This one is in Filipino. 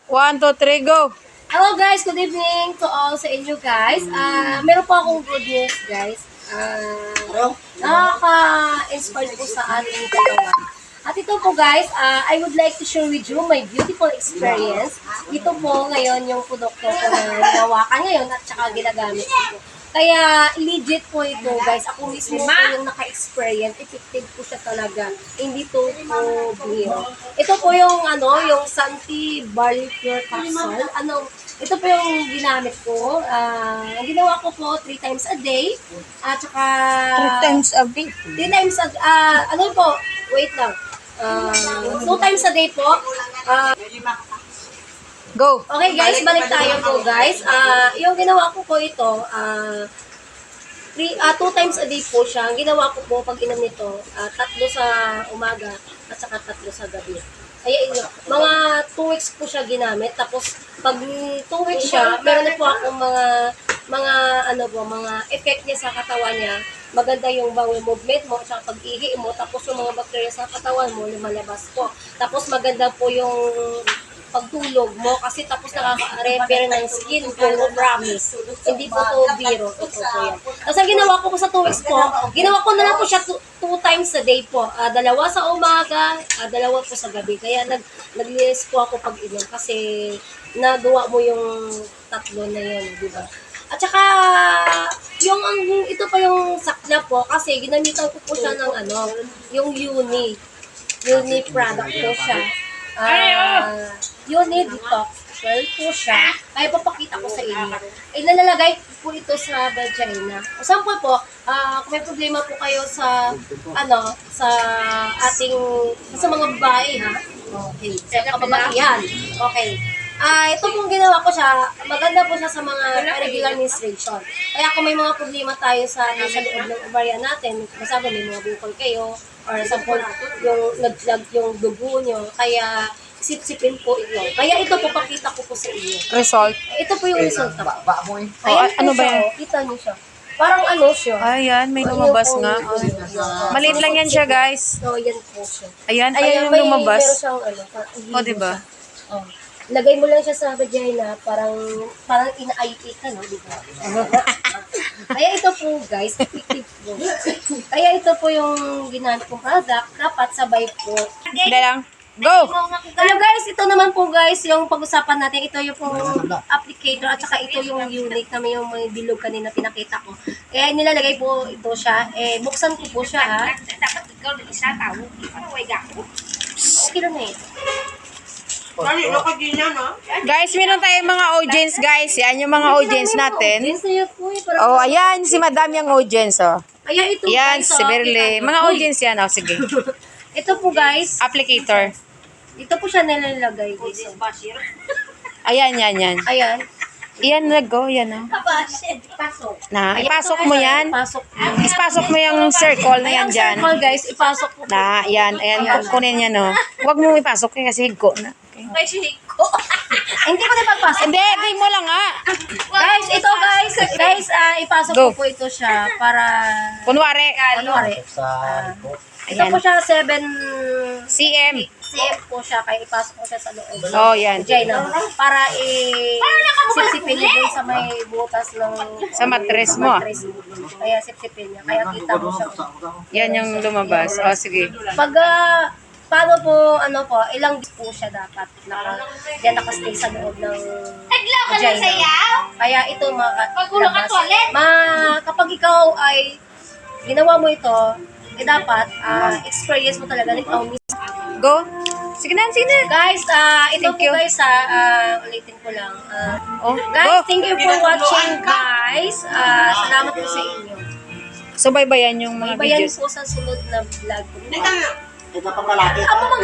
1, 2, 3, go! Hello guys, good evening to all sa inyo guys. Meron po akong good news guys. Nakaka-inspire po sa ating dalawa. At ito po guys, I would like to share with you my beautiful experience. Ito po ngayon yung produkto ko na hinawakan ngayon at saka ginagamit ko. Kaya legit po ito guys. Ako mismo po yung naka-experience. Effective po siya talaga. Hindi to po biro. Ito po yung yung Santi Barley Pure Capsule. Ito po yung ginamit ko. Ang ginawa ko po 3 times a day. At saka 3 times a week. 3 times a wait lang. 2 times a day po. Go! Okay guys, balik tayo po guys. Yung ginawa ko po ito, 2 times a day po siya. Ang ginawa ko po pag inom nito, 3 sa umaga at saka 3 sa gabi. Kaya mga 2 weeks po siya ginamit. Tapos pag 2 weeks siya, meron na po akong mga effect niya sa katawan niya. Maganda yung bowel movement mo, at pag-ihi mo, tapos yung mga bacteria sa katawan mo, lumalabas po. Tapos maganda po yung pagtulog mo kasi tapos nakaka-repair ng skin ko, promise. Hindi po to biro, totoo po yan. Tapos ang ginawa ko sa 2 weeks po, ginawa ko na lang po siya 2 times a day po. 2 sa umaga, 2 po sa gabi. Kaya nag-list po ako pag-inom kasi nagawa mo yung 3 na yun, di ba? At saka, ito pa yung sakla po kasi ginamitan ko po siya ng yung Uni product po siya. Uni Detox Well po siya. Kaya papakita ko sa inyo. Ilalagay po ito sa vagina. Example po, kung may problema po kayo sa sa mga babae ha. Okay. Sa kababaihan. Okay. Ito pong ginawa ko siya, maganda po siya sa mga irregular menstruation. Kaya kung may mga problema tayo sa loob ng ovarian natin, masabi may mga bukol kayo, or example, yung naglag yung dugo nyo, kaya sipsipin po ito. Kaya ito po, pakita ko po sa inyo. Result. Ito po yung result po. Ano ba yan? Kita nyo siya. Parang siya. Ayan, may lumabas nga. Maliit lang yan siya, guys. So, yan po siya. Ayan yung lumabas. Meron siyang O, diba? Lagay mo lang siya sa vagina, parang ina-IT ka, no? Diba? Kaya ito po, guys, effective po. Kaya ito po yung ginamit kong product, dapat sabay po. Hindi lang. Go! Hello guys, ito naman po guys, yung pag-usapan natin, ito yung applicator at saka ito yung unique na may yung mga bilog kanina pinakita ko. Kaya nilalagay po ito siya, buksan ko po siya ha. Dapat ikaw na isa tao, okay lang eh. Guys, meron tayong mga audience, guys. Yan yung mga audience natin. Oh, ayan, si Madam yung audience, oh. Kaya ito yan, guys, si Berly. Mga audience yan, oh, sige. Ito po guys. Applicator. Ito po siya nilalagay guys. Ayan, yan. Ayan. Iyan, go, yan, oh. Na, ipasok mo yan. Ipasok mo yung circle na yan dyan. Circle guys, ipasok mo. Na, yan, ayan, kunin yan, oh. Huwag mo ipasok kasi higgo na. Hindi ko na pagpasok. Hindi, di mo lang nga. Guys, ito guys. Guys, ipasok ko po ito siya para Kunwari. Ito po siya 7 CM. po siya. Kaya ipasok ko siya sa loob. Oh, yan. Vagina. Para sipsipin niya dun sa may butas ng Sa mattress mo. Kaya sipsipin niya. Kaya kita mo siya. Yan yung lumabas. Oh, sige. Pag paano po, ilang days po siya dapat diyan nakastay sa loob ng vagina. Kaya ito kapag ikaw ay ginawa mo ito, dapat experience mo talaga ikaw mismo. Go. Sige na. Guys, ito Thank po you. guys ulitin ko lang. Go. Guys, thank you for watching guys. Salamat po sa inyo. So, baybayan yung mga Ibayan videos. po sa sunod na vlog ko. Ito pang lalaki. Ako mag